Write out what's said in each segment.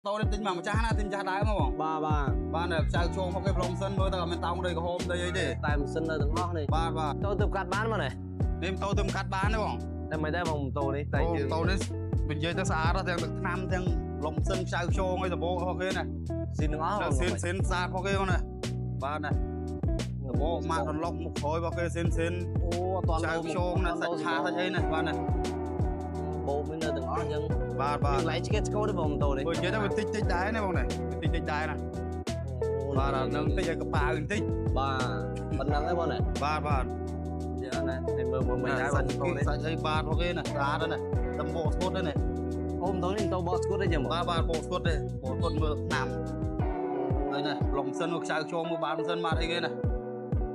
tôi đến tính mà cha na tính cha đái màបង បាទ ចៅជងមកគេប្លុំសិនមើលតើមានតោងដីក្រហមដីអីទេតែមិនសិននៅទាំងអស់នេះបាទទៅទៅកាត់បានមកនេះនេះទៅទៅកាត់បានទេបងតែមិនដែរបងម៉ូតូនេះតែយើងម៉ូតូនេះនិយាយទៅស្អាតទាំងទឹកថ្នាំទាំងប្លុំសិនចៅជងអីដបោរបស់គេណាស៊ីនទាំងអស់ស៊ីនស្អាតរបស់គេបងណាបាទណាដបោម៉ាក់រលុកមុខក្រោយរបស់គេស៊ីនអូអត់តន់ចៅជងណាសាច់ឆាសាច់អីណាបាទណាបោមិននៅទាំងអស់អញ្ចឹងបាទយើងឡៃឆ្កេតស្គោទេបងម៉ូតូនេះនិយាយទៅវាតិចដែរណាបងណាតិចដែរណាបាទនឹងតិចឲ្យកប៉ាវបន្តិចបាទប៉ុណ្ណឹងឯងបងណាបាទយ៉ាងណាតែមើលមិនដែរបងម៉ូតូនេះសាច់អីបាទរបស់គេណាស្អាតណាតំបោស្គត់ទេណាអូម៉ូតូនេះម៉ូតូបោស្គត់ទេចឹងបាទបោស្គត់ទេបោស្គត់មើលឆ្នាំហើយណាប្លុំសិនមកខ្ចៅជងមកបានសិនមកអីគេណា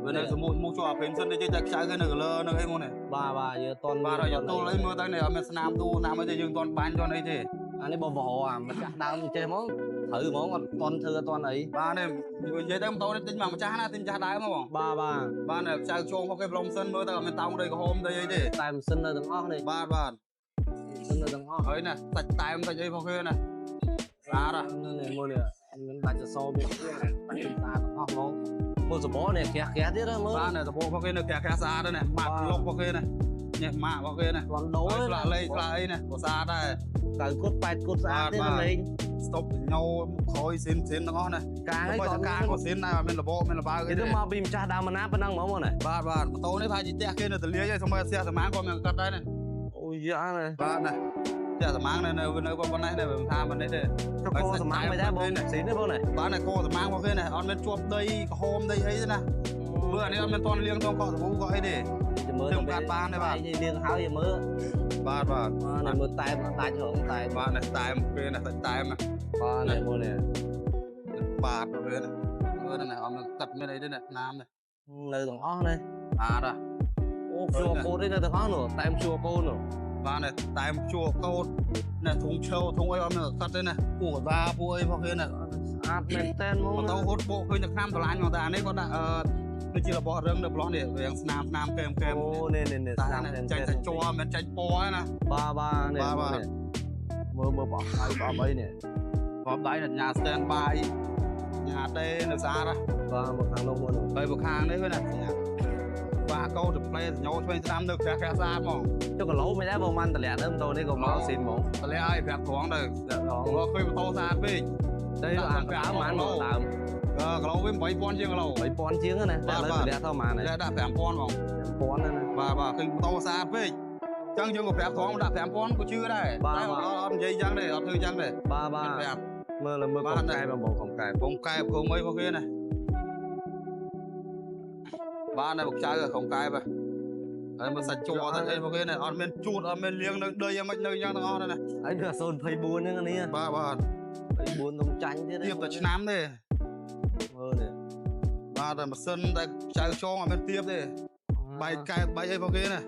វានៅសមុទ្រមកជួអាពេញសិនទៅតែខ្ចៅគេនៅ color នៅអីមកនេះបាទយើងអត់តន់បាទយកទល់អីមើលទៅនេះអត់មានស្នាមទូណាមអីទេយើងអត់តន់បាញ់តន់អីទេអានេះបងវ៉អាម្ចាស់ដើមចេះហ្មងត្រូវហ្មងអត់តន់ធ្វើអត់តន់អីបាទនេះនិយាយទៅម៉ូតូនេះទិញមកម្ចាស់ណាទិញម្ចាស់ដើមហ្មងបាទចៅជងមកគេប្លុំសិនមើលទៅអត់មានតោងដីក្រហមដីអីទេតែមិនសិននៅទាំងអស់នេះបាទសិននៅទាំងអស់ហើយណាសាច់តែមសាច់អីរបស់គេណាស្អាតនេះមើលនេះមានដាច់សសរមានទៀតដាច់ស្អាតទាំងអស់ហ្មងមើលសបោនេះក្រាស់ទៀតមើលបាទសបោរបស់គេនៅក្រាស់ស្អាតណាម៉ាក់លុករបស់គេណានេះម៉ាក់របស់គេណាគាត់ដូរស្លាកលេខស្លាកអីណាក៏ស្អាតដែរទៅគុត8គុតស្អាតទេលេងស្តុបញោក្រោយស៊ីនទាំងអស់ណាកាងឯងក៏កាងក៏ស៊ីនដែរមានរបបមានលបាគេទៅមកពីម្ចាស់ដើមណាប៉ុណ្ណឹងហ្មងណាបាទម៉ូតូនេះប្រហែលជាផ្ទះគេនៅទលាយឯងសម្រាប់ផ្ទះសមាងក៏មានកាត់ដែរណាអូយ៉ាណាបាទណាផ្ទះសមាងនៅប៉ុណ្ណេះនេះមិនថាមិននេះទេកោសមាងមិនដែរបងស៊ីនទេបងណាបាទណាកោសមាងរបស់គេណាអត់មានជាប់ដីក្រហមដីអីទេណាមើលអានេះអត់មានតន់លៀងតន់កោសសាប៊ូក៏អីទេមើលទៅកាត់បានទេបាទលៀងហើយមើលបាទនេះមើលតែមដាច់រងតែបាទនេះតែមគេណាសាច់តែមណាបាទនេះមើលនេះបាទវាណាមើលណាអត់មានកាត់មានអីទេណាណាមនេះនៅទាំងអស់នេះបាទអូជួកូននេះនៅទាំងអស់នោះតែមជួកូននោះបាទនេះតែមជួកូននេះធុងឈើធុងអីអត់មានកាត់ទេណាពួកកដាពួកអីរបស់គេណាស្អាតមែនតែនហ្មងម៉ូតូហត់បោកឃើញតែឆ្នាំឆ្លាញ់មកតែអានេះគាត់ដាក់ដូចជារបស់រឹងនៅប្លោះនេះវាស្នាមកែមអូនេះស្នាមចាញ់តែជ័រមិនចាញ់ពណ៌ណាបាទនេះមើលបោះដៃបោះអីនេះបោះដៃញ៉ា stand by ញ៉ាទេនៅស្អាតបាទមកខាងនោះមកទៅមកខាងនេះវិញណាបាទកោទៅ play ញោឆ្វេងស្ដាំនៅក្រាស់ស្អាតហ្មងចុះគីឡូមិនដែរបងមិនតម្លាក់ទៅម៉ូតូនេះក៏មកស៊ីនហ្មងតម្លាក់ឲ្យប្រាប់ត្រង់ទៅព្រោះឃើញម៉ូតូស្អាតពេកទៅអានដើមបានមកដើមគីឡូវា8000ជាងគីឡូ8000ជាងណាតែលើតម្លាក់ទៅប៉ុន្មានដែរដាក់5000ហ្មង5000ណាបាទឃើញម៉ូតូស្អាតពេកអញ្ចឹងយើងក៏ប្រាប់ត្រង់ដាក់5000ក៏ជឿដែរតែអត់និយាយអញ្ចឹងទេអត់ធ្វើអញ្ចឹងទេបាទមើលកុំកែបងកុំកែព្រមអីរបស់គេណាបាទនៅមកចៅកុំកែបាទហើយមើលសាច់ជ័រសាច់អីរបស់គេណាអត់មានជូតអត់មានលៀងនៅដីយ៉ាងម៉េចនៅយ៉ាងទាំងអស់ណាហើយ024ហ្នឹងនេះបាទ24នំចាញ់ទៀតទៀបតែឆ្នាំទេមើលនេះបាទតែម៉ាស៊ីនតែចៅចងអត់មានទៀបទេបែកកែបែកអីរបស់គេណា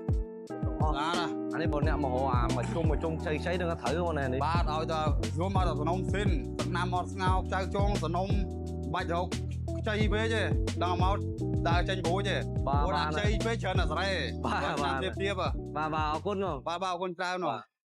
អត់ណាអានេះបងអ្នកមករកអាមកជុំខ្ចីនឹងត្រូវបងនេះបាទឲ្យតែយកមកដល់សនំស៊ីនសំណាំអត់ស្ងោចៅចងសនំបាច់រកខ្ចីពេកទេដល់មកដើរចេញប្រួយទេបាទខ្ចីពេកច្រើនអាស្រ័យបាទទៀបបាទអរគុណបាទអរគុណច្រើន